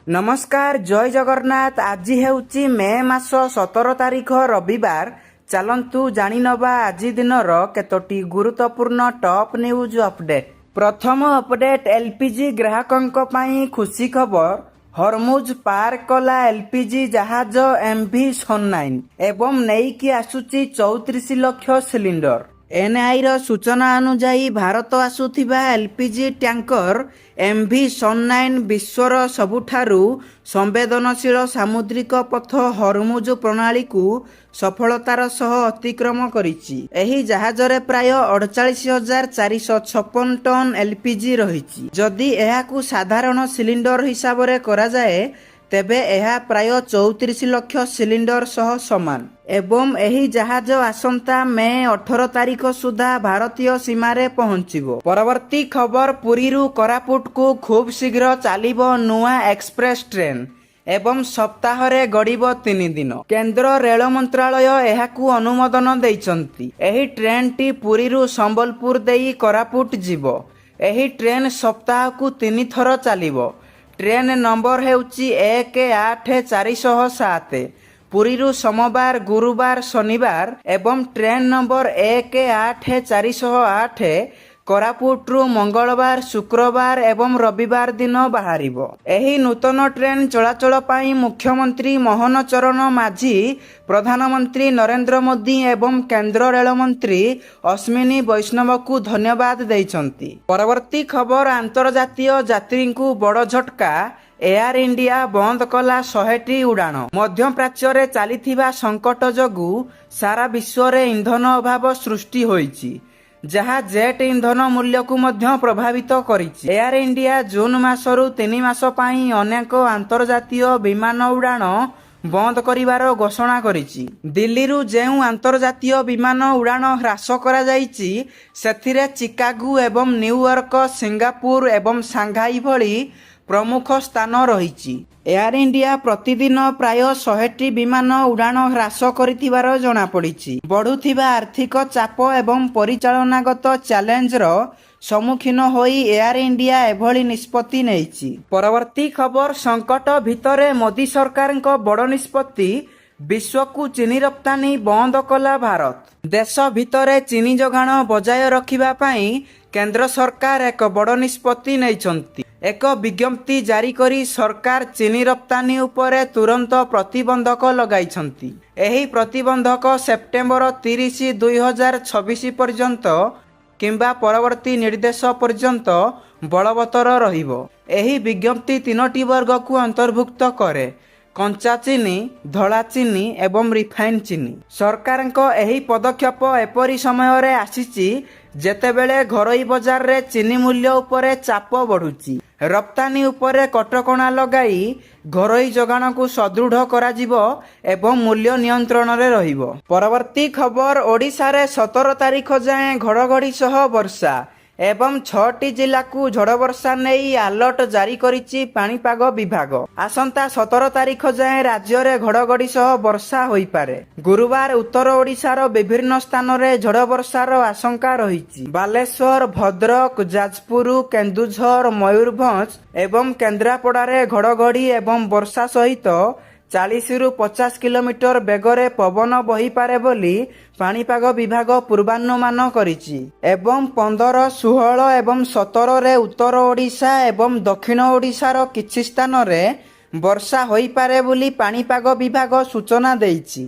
नमस्कार जय जगन्नाथ। आज हेउची मे मास 17 तारिख रविवार। चलंतु जानी नबा आज दिनर केतोटी गुरुत्वपूर्ण टॉप न्यूज अपडेट। प्रथम अपडेट एलपीजी ग्राहकंक पई खुशी खबर। हरमुज पार कला एलपीजी जहाज एमवी सनलाइन एवं नेइकी आसुची 34 लाख सिलिंडर। एनआई रो सूचना अनुसार भारत आसुथिबा एलपीजी टैंकर एमवी सनलाइन विश्वर सबुठारु संवेदनशील सामुद्रिक पथ हरमुज प्रणाली को सफलतार सह अतिक्रम करिछि। एही जहाजरे प्राय 48,456 टन एलपीजी रहिछि। जदि एहाकु साधारण सिलिंडर हिसाब रे करा जाए तेबे एहा प्राय 34 लाख सिलिंडर सह समान एवं एही जहाज आसंता मे 18 तारिख सुधा भारतीय सीमारे पहुंचिबो। परवर्ती खबर पुरीरु कोरापुट को खूब शीघ्र चालिबो नुआ एक्सप्रेस ट्रेन एवं सप्ताहरे गड़िबो 3 दिन। केंद्र रेल मंत्रालय एहाकु अनुमोदन दैचंती। एही ट्रेन टी पुरीरु संबलपुर देई कोरापुट जिवो। एही ट्रेन सप्ताह को 3 थर चालिबो। Train number हेउची 18407। पुरीरु सोमवार गुरुवार शनिवार एवं ट्रेन नंबर 18408 कोरापुटरू मंगलवार शुक्रवार एवं रविवार दिन बाहरिबो। एही नूतन ट्रेन चलाचल पाई मुख्यमंत्री मोहन चरण माझी, प्रधानमंत्री नरेंद्र मोदी एवं केंद्र रेल मंत्री अश्विनी वैष्णव को धन्यवाद दैचंती। परवर्ती खबर अंतर्जातीय यात्री को बड़ झटका। एयर इंडिया बंद कला 100टी उड़ाण। मध्यप्राच्य रे चलीथिबा संकट जोगु सारा विश्व रे इंधन अभाव सृष्टि होईची, जहाँ जेट इंधन मूल्य को मध्य प्रभावित करिछि। एयर इंडिया जून मासरु 3 मास पई अनेक अंतर्जातीय विमान उड़ाण बंद करिवार घोषणा करिछि। दिल्लीरु जेउ अंतर्जातीय विमान उड़ाण ह्रास करा जाईछि सेथिरे चिकागो एवं न्यूयॉर्क, सिंगापुर एवं सांघाई भली प्रमुख स्थान रहिछि। एयर इंडिया प्रतिदिन प्राय 100टी विमान उड़ाण ह्रास करिथिबार जणा पड़िछि। बढ़ुथिबा आर्थिक चाप एवं परिचालनागत चैलेंजर सम्मुखीन होई एयर इंडिया एभली निष्पत्ति नेइछि। परवर्ती खबर संकट भितरे मोदी सरकारक बड़ निष्पत्ति। विश्व को चीनी रप्तानी बंद कला भारत। देश भितरे चीनी जोगाण बजाय रखिबा पई केंद्र सरकार एक बड़ निष्पत्ति नेइछंती। एक विज्ञप्ति जारी करी सरकार चीनी रप्तानी उपरे तुरंत प्रतिबंधक लगाइछंती। एही प्रतिबंधक सेप्टेम्बर 30, 2026 पर्यंत किंबा परवर्ती निर्देश पर्यंत बलवत्तर रहिबो। एही विज्ञप्ति 3टी वर्ग को अंतर्भुक्त करे: कंचा चीनी, धला चीनी एवं रिफाइन चीनी। सरकारक एही पदक्षेप एपरी समय रे आसीची जेतेबेले घरोई बाजार रे चीनी मूल्य उपरे चाप बढ़ुची। रप्तानी उपरे कटकणा लगाई घरोई जोगाण को सुदृढ़ कराजिबो एवं मूल्य नियंत्रण रे रहिबो। परवर्ती खबर ओडिशा रे 17 तारिख जाए घड़घड़ी सह वर्षा एवं 6टी जिला को झड़ वर्षा नहीं अलर्ट जारी करिछि पाणीपाग विभाग। आसंता 17 तारिख जाए राज्य रे घड़घड़ी सह वर्षा होई पारे। गुरुवार उत्तर ओडिशार विभिन्न स्थान रे झड़ वर्षार आशंका रहिछि। बालेश्वर, भद्रक, जाजपुर, केन्दुझर, मयूरभंज एवं केन्द्रापड़ा रे घड़घड़ी एवं वर्षा सहित 40 ରୁ 50 किलोमीटर बेगरे पवन बही पारे बोली पाणीपाग विभाग पूर्वानुमान करिछि। एवं 15, 16 एवं 17 रे उत्तर ओडिशा एवं दक्षिण ओडिशार किछि स्थान रे वर्षा होई पारे बोली पाणीपाग विभाग सूचना देइछि।